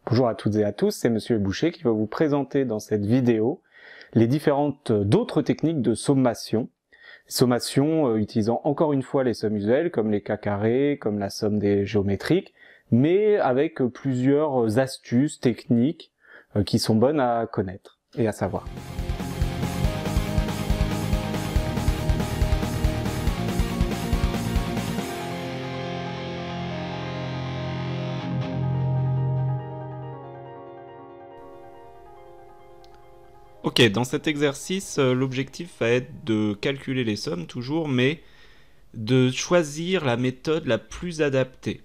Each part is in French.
Bonjour à toutes et à tous, c'est Monsieur Boucher qui va vous présenter dans cette vidéo les différentes d'autres techniques de sommation. Sommation utilisant encore une fois les sommes usuelles comme les cas carrés, comme la somme des géométriques, mais avec plusieurs astuces techniques qui sont bonnes à connaître et à savoir. Ok, dans cet exercice, l'objectif va être de calculer les sommes toujours, mais de choisir la méthode la plus adaptée.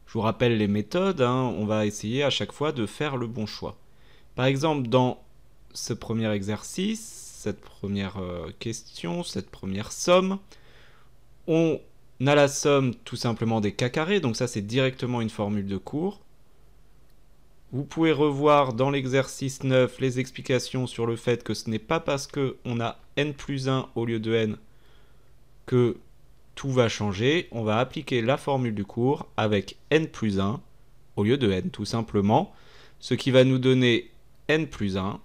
Je vous rappelle les méthodes, on va essayer à chaque fois de faire le bon choix. Par exemple, dans ce premier exercice, cette première question, cette première somme, on a la somme tout simplement des cas carrés, donc ça c'est directement une formule de cours. Vous pouvez revoir dans l'exercice 9 les explications sur le fait que ce n'est pas parce qu'on a n plus 1 au lieu de n que tout va changer. On va appliquer la formule du cours avec n plus 1 au lieu de n, tout simplement. Ce qui va nous donner n plus 1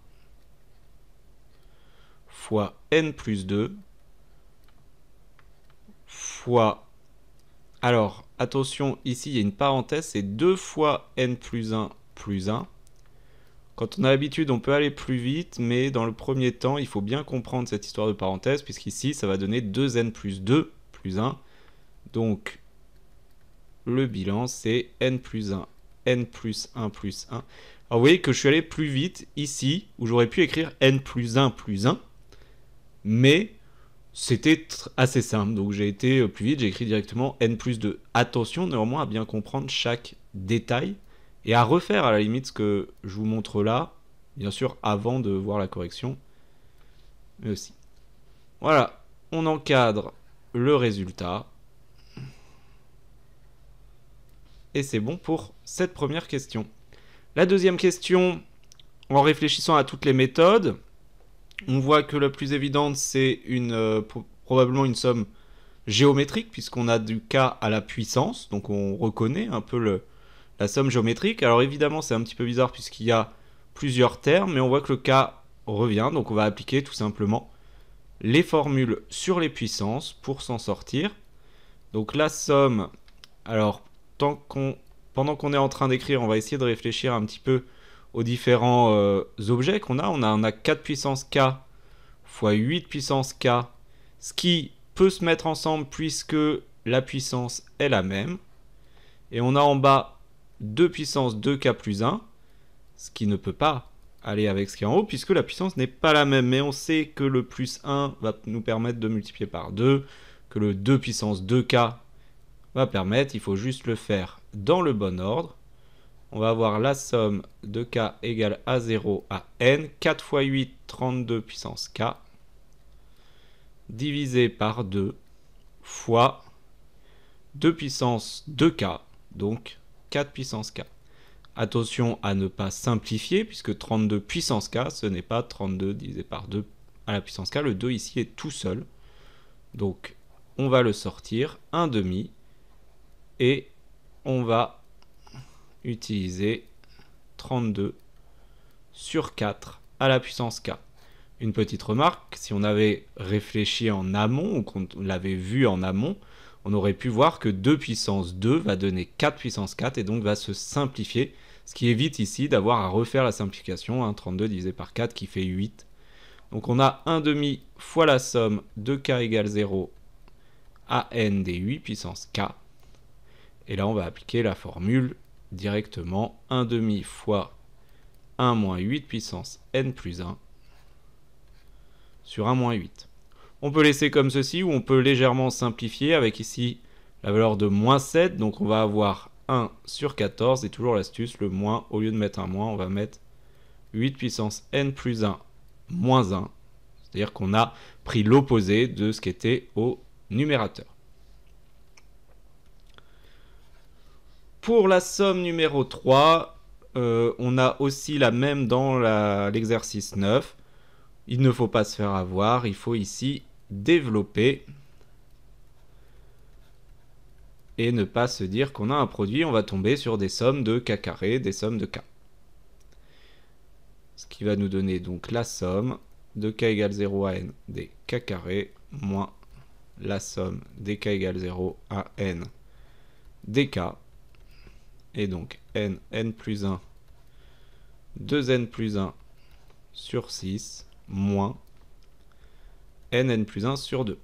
fois n plus 2 fois... Alors, attention, ici il y a une parenthèse, c'est 2 fois n plus 1 plus 1. Quand on a l'habitude, on peut aller plus vite, mais dans le premier temps, il faut bien comprendre cette histoire de parenthèse, puisqu'ici, ça va donner 2n plus 2 plus 1. Donc, le bilan, c'est n plus 1, n plus 1 plus 1. Alors, vous voyez que je suis allé plus vite ici, où j'aurais pu écrire n plus 1 plus 1, mais c'était assez simple, donc j'ai été plus vite, j'ai écrit directement n plus 2. Attention néanmoins à bien comprendre chaque détail, et à refaire à la limite ce que je vous montre là, bien sûr avant de voir la correction, mais aussi. Voilà, on encadre le résultat. Et c'est bon pour cette première question. La deuxième question, en réfléchissant à toutes les méthodes, on voit que la plus évidente c'est probablement une somme géométrique, puisqu'on a du k à la puissance, donc on reconnaît un peu la somme géométrique. Alors évidemment c'est un petit peu bizarre puisqu'il y a plusieurs termes, mais on voit que le k revient, donc on va appliquer tout simplement les formules sur les puissances pour s'en sortir. Donc la somme, alors pendant qu'on est en train d'écrire, on va essayer de réfléchir un petit peu aux différents objets qu'on a. On a 4 puissance k fois 8 puissance k, ce qui peut se mettre ensemble puisque la puissance est la même. Et on a en bas 2 puissance 2k plus 1, ce qui ne peut pas aller avec ce qui est en haut, puisque la puissance n'est pas la même. Mais on sait que le plus 1 va nous permettre de multiplier par 2, que le 2 puissance 2k va permettre, il faut juste le faire dans le bon ordre. On va avoir la somme de k égale à 0 à n, 4 fois 8, 32 puissance k, divisé par 2, fois 2 puissance 2k, donc 4 puissance k. Attention à ne pas simplifier, puisque 32 puissance k, ce n'est pas 32 divisé par 2 à la puissance k. Le 2 ici est tout seul. Donc, on va le sortir, 1 demi, et on va utiliser 32 sur 4 à la puissance k. Une petite remarque, si on avait réfléchi en amont, ou qu'on l'avait vu en amont, on aurait pu voir que 2 puissance 2 va donner 4 puissance 4 et donc va se simplifier, ce qui évite ici d'avoir à refaire la simplification, 32 divisé par 4 qui fait 8. Donc on a 1 demi fois la somme de k égale 0 à n des 8 puissance k. Et là on va appliquer la formule directement, 1 demi fois 1 moins 8 puissance n plus 1 sur 1 moins 8. On peut laisser comme ceci, ou on peut légèrement simplifier avec ici la valeur de moins 7. Donc on va avoir 1 sur 14, et toujours l'astuce, le moins, au lieu de mettre un moins, on va mettre 8 puissance n plus 1 moins 1. C'est-à-dire qu'on a pris l'opposé de ce qui était au numérateur. Pour la somme numéro 3, on a aussi la même dans l'exercice 9. Il ne faut pas se faire avoir, il faut ici développer et ne pas se dire qu'on a un produit. On va tomber sur des sommes de k carré, des sommes de k. ce qui va nous donner donc la somme de k égale 0 à n des k carrés moins la somme des k égale 0 à n des k, et donc n plus 1, 2n plus 1 sur 6, moins n plus 1 sur 2.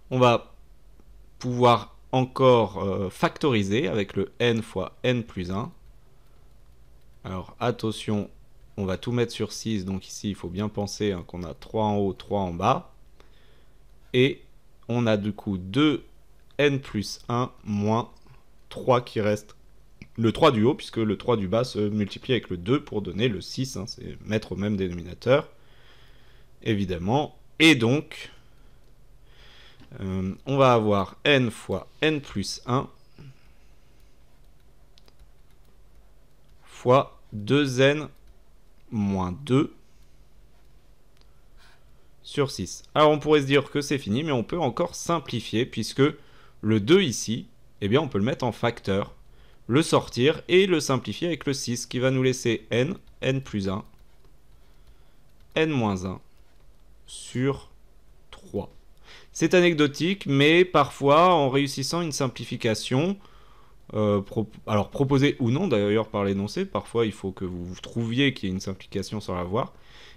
On va pouvoir encore factoriser avec le n fois n plus 1. Alors attention, on va tout mettre sur 6, donc ici il faut bien penser qu'on a 3 en haut, 3 en bas. Et on a du coup 2n plus 1 moins 3 qui reste le 3 du haut, puisque le 3 du bas se multiplie avec le 2 pour donner le 6, c'est mettre au même dénominateur, évidemment. Et donc, on va avoir n fois n plus 1 fois 2n moins 2 sur 6. Alors on pourrait se dire que c'est fini, mais on peut encore simplifier, puisque le 2 ici, eh bien on peut le mettre en facteur, le sortir et le simplifier avec le 6, qui va nous laisser n plus 1, n moins 1 sur 3. C'est anecdotique, mais parfois, en réussissant une simplification, alors proposée ou non d'ailleurs par l'énoncé, parfois il faut que vous trouviez qu'il y ait une simplification sans la voir,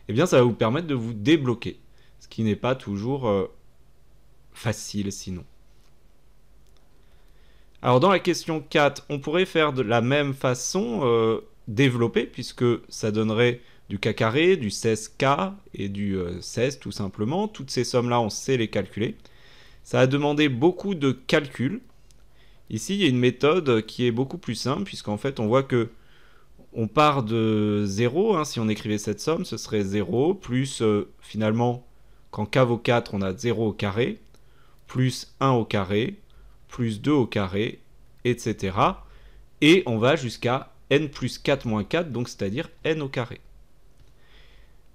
eh bien ça va vous permettre de vous débloquer, ce qui n'est pas toujours facile sinon. Alors dans la question 4, on pourrait faire de la même façon, développer, puisque ça donnerait du k carré, du 16k et du 16 tout simplement. Toutes ces sommes-là, on sait les calculer. Ça a demandé beaucoup de calculs. Ici, il y a une méthode qui est beaucoup plus simple, puisqu'en fait, on voit que on part de 0. Si on écrivait cette somme, ce serait 0, plus finalement, quand k vaut 4, on a 0 au carré, plus 1 au carré, plus 2 au carré, etc. Et on va jusqu'à n plus 4 moins 4, donc c'est-à-dire n au carré.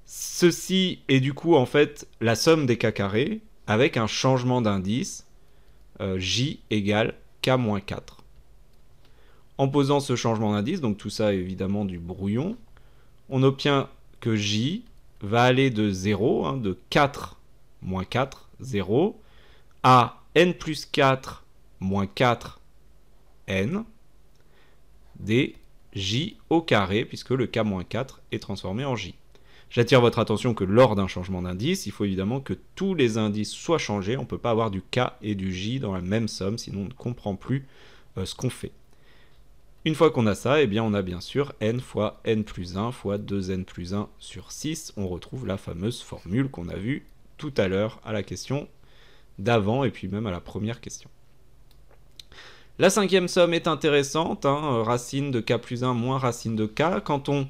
Ceci est du coup en fait la somme des k carrés avec un changement d'indice, j égale k moins 4. En posant ce changement d'indice, donc tout ça est évidemment du brouillon, on obtient que j va aller de 0, de 4 moins 4, 0, à n plus 4 moins 4 n des j au carré, puisque le k moins 4 est transformé en j. J'attire votre attention que lors d'un changement d'indice, il faut évidemment que tous les indices soient changés. On ne peut pas avoir du k et du j dans la même somme, sinon on ne comprend plus ce qu'on fait. Une fois qu'on a ça, eh bien on a bien sûr n fois n plus 1 fois 2n plus 1 sur 6. On retrouve la fameuse formule qu'on a vue tout à l'heure à la question d'avant et puis même à la première question. La cinquième somme est intéressante, racine de k plus 1 moins racine de k. Quand on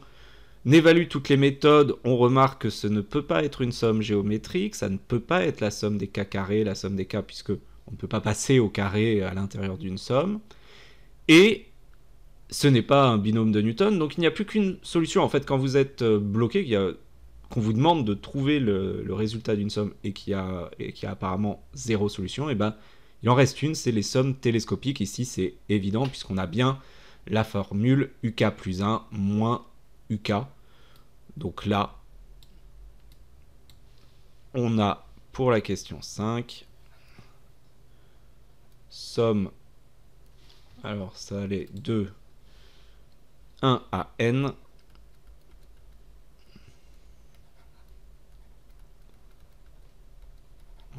évalue toutes les méthodes, on remarque que ce ne peut pas être une somme géométrique, ça ne peut pas être la somme des k carrés, la somme des k, puisque on ne peut pas passer au carré à l'intérieur d'une somme. Et ce n'est pas un binôme de Newton, donc il n'y a plus qu'une solution. En fait, quand vous êtes bloqué, qu'on vous demande de trouver le résultat d'une somme et qu'il y a apparemment zéro solution, et ben il en reste une, c'est les sommes télescopiques. Ici, c'est évident, puisqu'on a bien la formule uk plus 1 moins uk. Donc là, on a pour la question 5, somme, alors ça allait de 1 à n,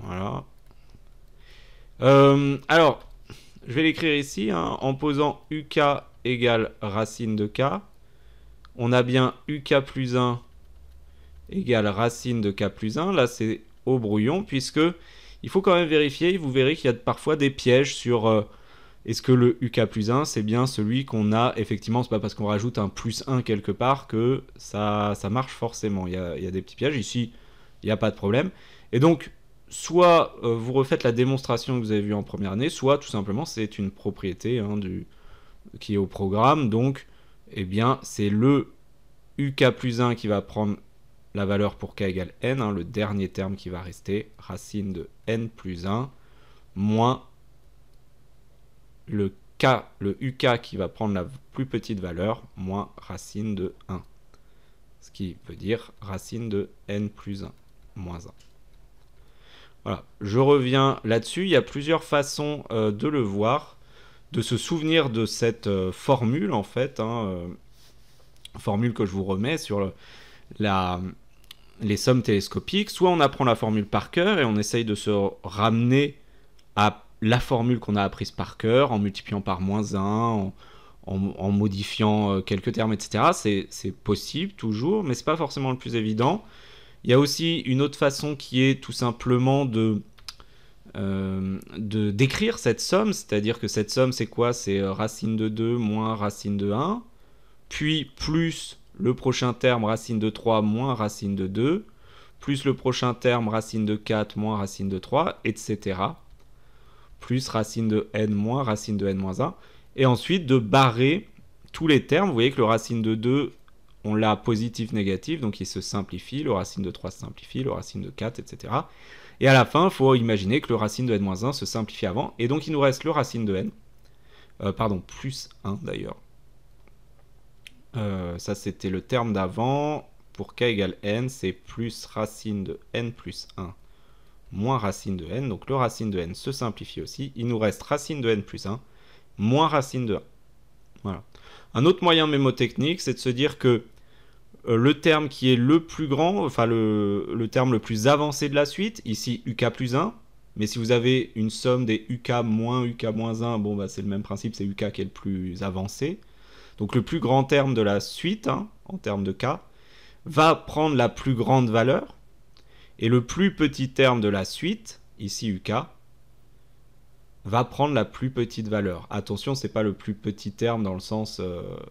voilà. Alors, je vais l'écrire ici, en posant uk égale racine de k. On a bien uk plus 1 égale racine de k plus 1. Là, c'est au brouillon, puisque il faut quand même vérifier. Vous verrez qu'il y a parfois des pièges sur est-ce que le uk plus 1, c'est bien celui qu'on a. Effectivement, c'est pas parce qu'on rajoute un plus 1 quelque part que ça marche forcément. Il y a des petits pièges. Ici, il n'y a pas de problème. Et donc, soit vous refaites la démonstration que vous avez vue en première année, soit tout simplement c'est une propriété qui est au programme. Donc, eh bien, c'est le uk plus 1 qui va prendre la valeur pour k égale n, le dernier terme qui va rester, racine de n plus 1, moins le k, le uk qui va prendre la plus petite valeur, moins racine de 1. Ce qui veut dire racine de n plus 1, moins 1. Voilà, je reviens là-dessus. Il y a plusieurs façons de le voir, de se souvenir de cette formule, en fait, formule que je vous remets sur les sommes télescopiques. Soit on apprend la formule par cœur et on essaye de se ramener à la formule qu'on a apprise par cœur, en multipliant par moins 1, en modifiant quelques termes, etc. C'est possible toujours, mais ce n'est pas forcément le plus évident. Il y a aussi une autre façon qui est tout simplement de d'écrire cette somme, c'est-à-dire que cette somme, c'est quoi? C'est racine de 2 moins racine de 1, puis plus le prochain terme racine de 3 moins racine de 2, plus le prochain terme racine de 4 moins racine de 3, etc. Plus racine de n moins racine de n moins 1. Et ensuite de barrer tous les termes. Vous voyez que le racine de 2, on l'a positif, négatif, donc il se simplifie. Le racine de 3 se simplifie, le racine de 4, etc. Et à la fin, il faut imaginer que le racine de n-1 se simplifie avant. Et donc il nous reste le racine de n. Plus 1 d'ailleurs. Ça c'était le terme d'avant. Pour k égale n, c'est plus racine de n plus 1 moins racine de n. Donc le racine de n se simplifie aussi. Il nous reste racine de n plus 1 moins racine de 1. Voilà. Un autre moyen mémotechnique, c'est de se dire que le terme qui est le plus grand, enfin le terme le plus avancé de la suite, ici uk plus 1, mais si vous avez une somme des uk moins 1, bon bah c'est le même principe, c'est uk qui est le plus avancé. Donc le plus grand terme de la suite, en termes de k, va prendre la plus grande valeur, et le plus petit terme de la suite, ici uk, va prendre la plus petite valeur. Attention, c'est pas le plus petit terme dans le sens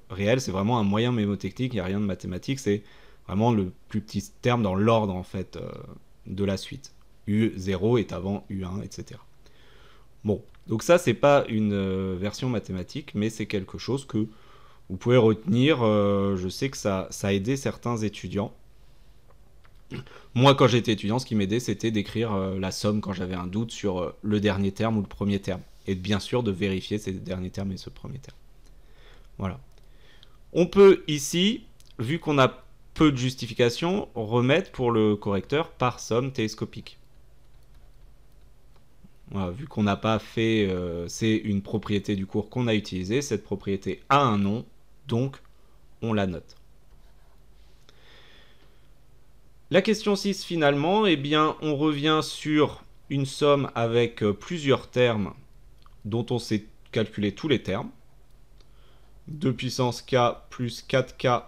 réel, c'est vraiment un moyen mémotechnique, il n'y a rien de mathématique, c'est vraiment le plus petit terme dans l'ordre en fait de la suite. U0 est avant U1, etc. Bon, donc ça c'est pas une version mathématique, mais c'est quelque chose que vous pouvez retenir. Je sais que ça a aidé certains étudiants. Moi, quand j'étais étudiant, ce qui m'aidait, c'était d'écrire la somme quand j'avais un doute sur le dernier terme ou le premier terme. Et bien sûr, de vérifier ces derniers termes et ce premier terme. Voilà. On peut ici, vu qu'on a peu de justification, remettre pour le correcteur par somme télescopique. Voilà, vu qu'on n'a pas fait... c'est une propriété du cours qu'on a utilisée. Cette propriété a un nom, donc on la note. La question 6, finalement, eh bien, on revient sur une somme avec plusieurs termes dont on sait calculer tous les termes. 2 puissance k plus 4k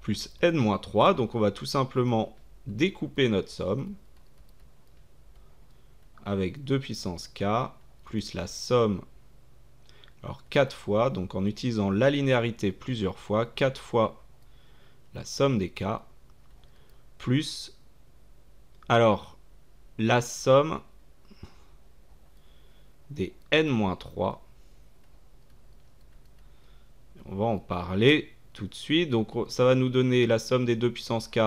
plus n-3. Donc on va tout simplement découper notre somme avec 2 puissance k plus la somme, alors 4 fois, donc en utilisant la linéarité plusieurs fois, 4 fois la somme des k, plus, alors, la somme des n-3. On va en parler tout de suite. Donc, ça va nous donner la somme des 2 puissance k,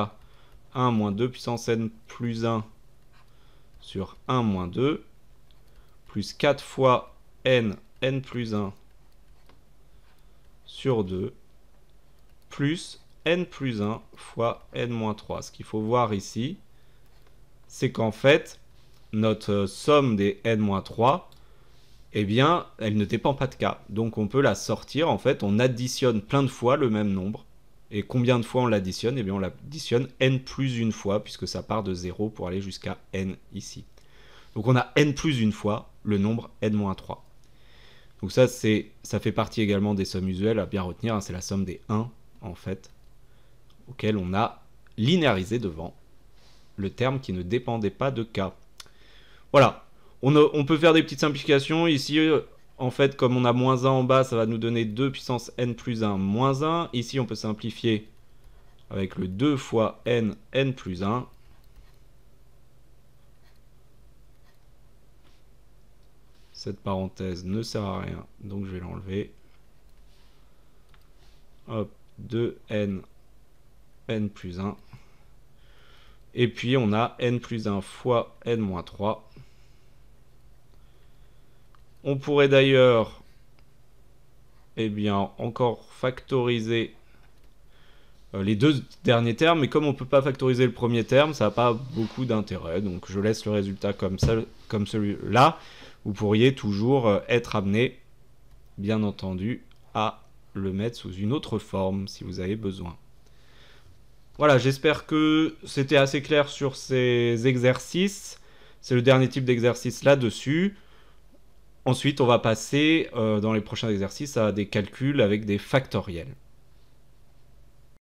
1 moins 2 puissance n plus 1 sur 1 moins 2, plus 4 fois n plus 1 sur 2, plus n plus 1 fois n-3. Ce qu'il faut voir ici, c'est qu'en fait, notre somme des n-3, eh bien, elle ne dépend pas de k. Donc on peut la sortir, en fait, on additionne plein de fois le même nombre. Et combien de fois on l'additionne? Eh bien, on l'additionne n plus une fois, puisque ça part de 0 pour aller jusqu'à n ici. Donc on a n plus une fois le nombre n-3. Donc ça fait partie également des sommes usuelles à bien retenir, c'est la somme des 1, en fait, auquel on a linéarisé devant le terme qui ne dépendait pas de k. Voilà, on peut faire des petites simplifications. Ici, en fait, comme on a moins 1 en bas, ça va nous donner 2 puissance n plus 1 moins 1. Ici, on peut simplifier avec le 2 fois n plus 1. Cette parenthèse ne sert à rien, donc je vais l'enlever. Hop, 2n plus 1. Et puis on a n plus 1 fois n-3. On pourrait d'ailleurs, eh bien, encore factoriser les deux derniers termes, mais comme on ne peut pas factoriser le premier terme, ça n'a pas beaucoup d'intérêt, donc je laisse le résultat comme celui-là. Vous pourriez toujours être amené, bien entendu, à le mettre sous une autre forme si vous avez besoin. Voilà, j'espère que c'était assez clair sur ces exercices. C'est le dernier type d'exercice là-dessus. Ensuite, on va passer dans les prochains exercices à des calculs avec des factoriels.